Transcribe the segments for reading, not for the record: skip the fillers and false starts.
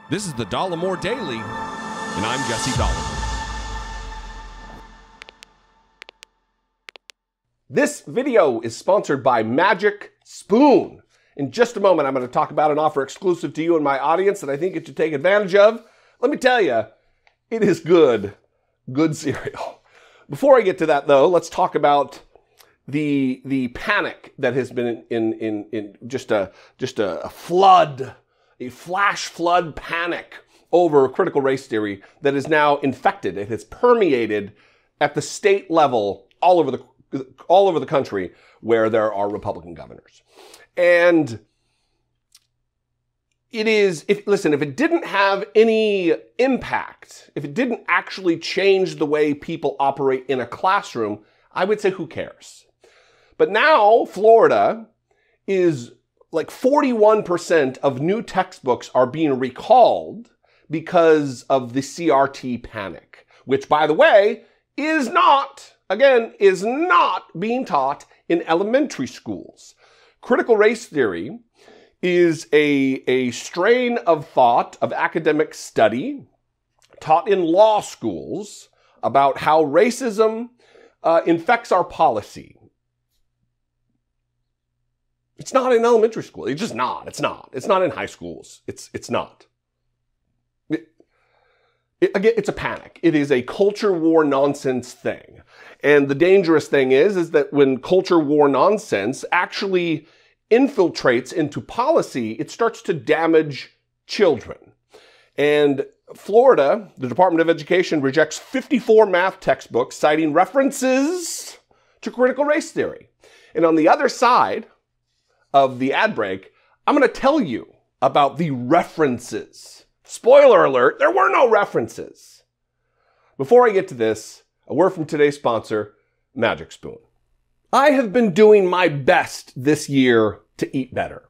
This is the Dollemore Daily, and I'm Jesse Dollemore. This video is sponsored by Magic Spoon. In just a moment, I'm going to talk about an offer exclusive to you and my audience that I think you should take advantage of. Let me tell you, it is good cereal. Before I get to that, though, let's talk about the panic that has been in just a flood, a flash flood panic over critical race theory that is now infected. It has permeated at the state level all over the country where there are Republican governors. And it is, if it didn't have any impact, if it didn't actually change the way people operate in a classroom, I would say who cares? But now Florida is like 41% of new textbooks are being recalled because of the CRT panic, which, by the way, is not being taught in elementary schools. Critical race theory is a strain of thought, of academic study taught in law schools about how racism infects our policy. It's not in elementary school. It's just not. It's not. It's not in high schools. It's not. Again, it's a panic. It is a culture war nonsense thing. And the dangerous thing is that when culture war nonsense actually infiltrates into policy, it starts to damage children. And Florida, the Department of Education, rejects 54 math textbooks citing references to critical race theory. And on the other side of the ad break, I'm going to tell you about the references. Spoiler alert, there were no references. Before I get to this, a word from today's sponsor, Magic Spoon. I have been doing my best this year to eat better,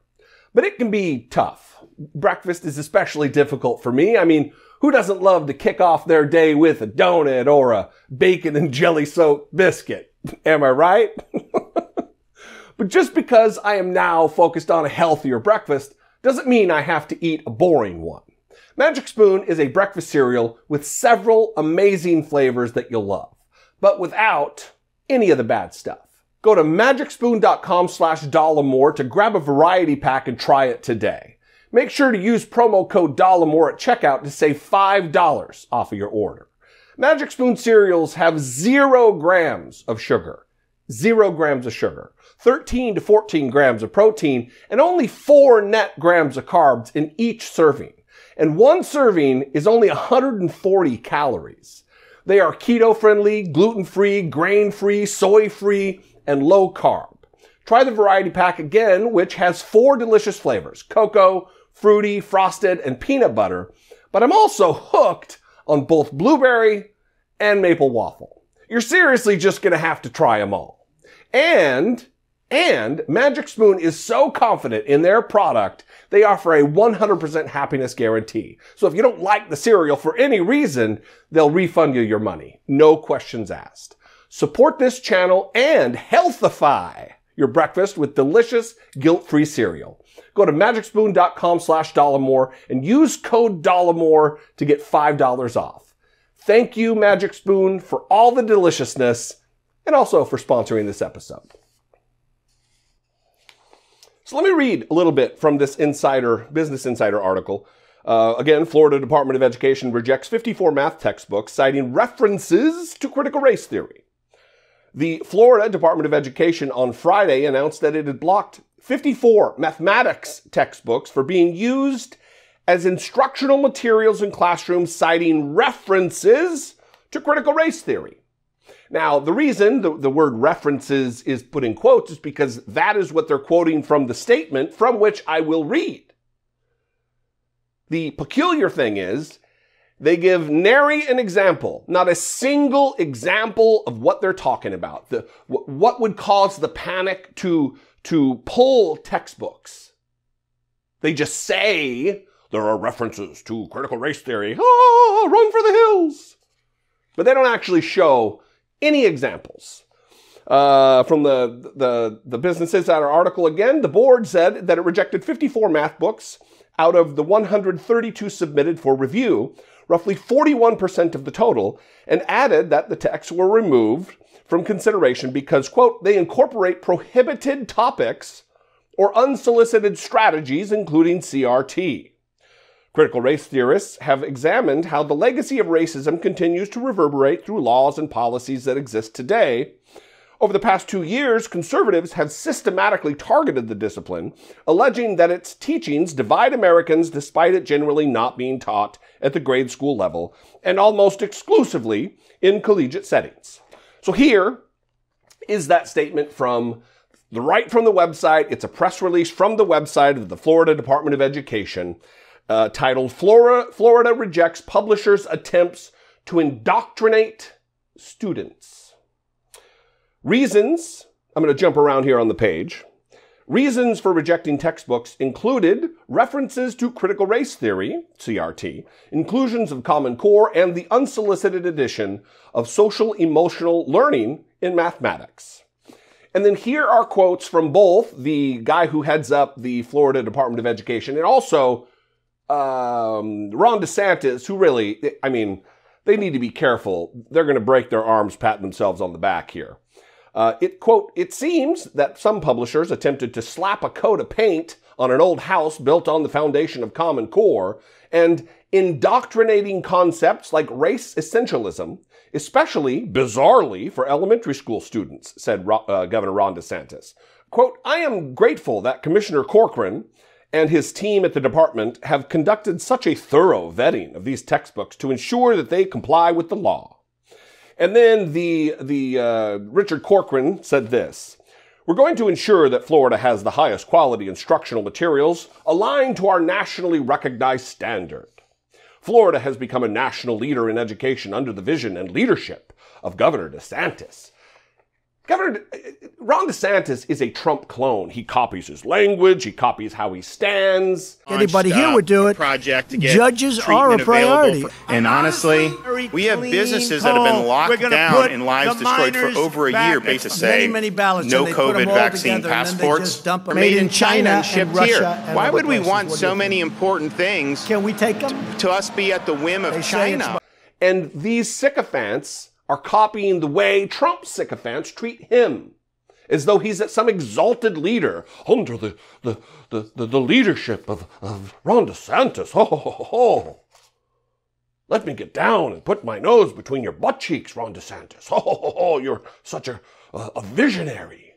but it can be tough. Breakfast is especially difficult for me. I mean, who doesn't love to kick off their day with a donut or a bacon and jelly soaked biscuit? Am I right? But just because I am now focused on a healthier breakfast doesn't mean I have to eat a boring one. Magic Spoon is a breakfast cereal with several amazing flavors that you'll love, but without any of the bad stuff. Go to magicspoon.com/Dollemore to grab a variety pack and try it today. Make sure to use promo code Dollemore at checkout to save $5 off of your order. Magic Spoon cereals have 0 grams of sugar. 0 grams of sugar, 13 to 14 grams of protein, and only 4 net grams of carbs in each serving. And one serving is only 140 calories. They are keto-friendly, gluten-free, grain-free, soy-free, and low-carb. Try the variety pack again, which has 4 delicious flavors: cocoa, fruity, frosted, and peanut butter. But I'm also hooked on both blueberry and maple waffle. You're seriously just going to have to try them all. And Magic Spoon is so confident in their product, they offer a 100% happiness guarantee. So if you don't like the cereal for any reason, they'll refund you your money. No questions asked. Support this channel and healthify your breakfast with delicious, guilt-free cereal. Go to magicspoon.com/Dollemore and use code Dollemore to get $5 off. Thank you, Magic Spoon, for all the deliciousness and also for sponsoring this episode. So let me read a little bit from this Business Insider article. Again, Florida Department of Education rejects 54 math textbooks citing references to critical race theory. The Florida Department of Education on Friday announced that it had blocked 54 mathematics textbooks for being used as instructional materials in classrooms citing references to critical race theory. Now, the reason the word references is put in quotes is because that is what they're quoting from the statement from which I will read. The peculiar thing is they give nary an example, not a single example of what they're talking about, what would cause the panic to pull textbooks. They just say there are references to critical race theory. Oh, run for the hills. But they don't actually show any examples. From the Business Insider article again, the board said that it rejected 54 math books Out of the 132 submitted for review, roughly 41% of the total, and added that the texts were removed from consideration because, quote, they incorporate prohibited topics or unsolicited strategies, including CRT. Critical race theorists have examined how the legacy of racism continues to reverberate through laws and policies that exist today. Over the past 2 years, conservatives have systematically targeted the discipline, alleging that its teachings divide Americans despite it generally not being taught at the grade school level and almost exclusively in collegiate settings. So here is that statement from the website. It's a press release from the website of the Florida Department of Education titled, Florida Rejects Publishers' Attempts to Indoctrinate Students. Reasons, I'm going to jump around here on the page. Reasons for rejecting textbooks included references to critical race theory, CRT, inclusions of Common Core, and the unsolicited addition of social emotional learning in mathematics. And then here are quotes from both the guy who heads up the Florida Department of Education and also Ron DeSantis, who really, I mean, they need to be careful. They're going to break their arms patting themselves on the back here. It seems that some publishers attempted to slap a coat of paint on an old house built on the foundation of Common Core and indoctrinating concepts like race essentialism, especially, bizarrely, for elementary school students, said Governor Ron DeSantis. Quote, I am grateful that Commissioner Corcoran and his team at the department have conducted such a thorough vetting of these textbooks to ensure that they comply with the law. And then Richard Corcoran said this, we're going to ensure that Florida has the highest quality instructional materials aligned to our nationally recognized standard. Florida has become a national leader in education under the vision and leadership of Governor DeSantis. Ron DeSantis is a Trump clone. He copies his language. He copies how he stands. Anybody here would do it. Project to get Judges are a priority. And honestly, we have businesses that have been locked down and lives destroyed for over a year based on saying many ballots, no COVID vaccine passports are made in China and shipped here. Why would we want so many important things Can we take them? to us be at the whim of China? And these sycophants are copying the way Trump sycophants treat him, as though he's some exalted leader under the leadership of Ron DeSantis. Ho, ho, ho, ho. Let me get down and put my nose between your butt cheeks, Ron DeSantis. Ho, ho, ho, ho. You're such a visionary.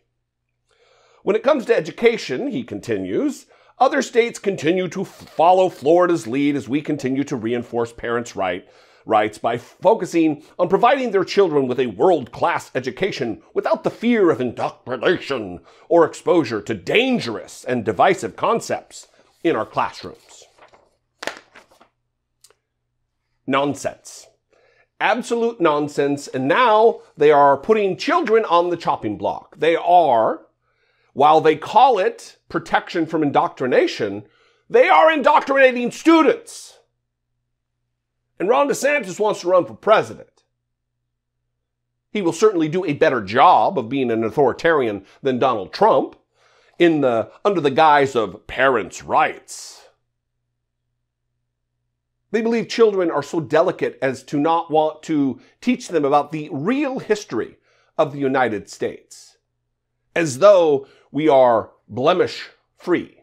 When it comes to education, he continues, other states continue to follow Florida's lead as we continue to reinforce parents' rights by focusing on providing their children with a world-class education without the fear of indoctrination or exposure to dangerous and divisive concepts in our classrooms. Nonsense. Absolute nonsense. And now they are putting children on the chopping block. They are, while they call it protection from indoctrination, they are indoctrinating students. And Ron DeSantis wants to run for president. He will certainly do a better job of being an authoritarian than Donald Trump under the guise of parents' rights. They believe children are so delicate as to not want to teach them about the real history of the United States, as though we are blemish-free,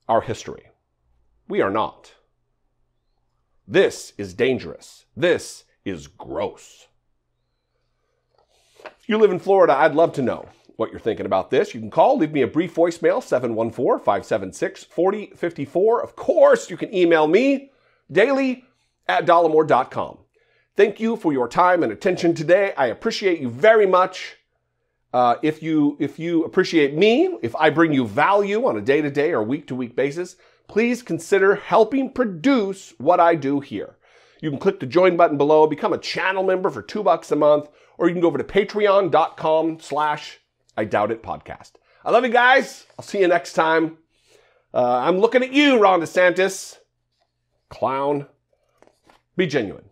our history. We are not. This is dangerous. This is gross. If you live in Florida, I'd love to know what you're thinking about this. You can call, leave me a brief voicemail, 714-576-4054. Of course, you can email me, daily@dollemore.com. Thank you for your time and attention today. I appreciate you very much. If you appreciate me, if I bring you value on a day-to-day or week-to-week basis, please consider helping produce what I do here. You can click the join button below, become a channel member for $2 a month, or you can go over to patreon.com/IDoubtItPodcast. I love you guys. I'll see you next time. I'm looking at you, Ron DeSantis. Clown. Be genuine.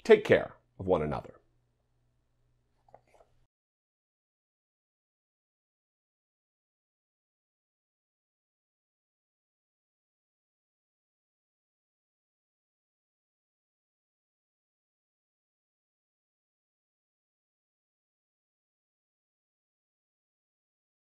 Take care of one another.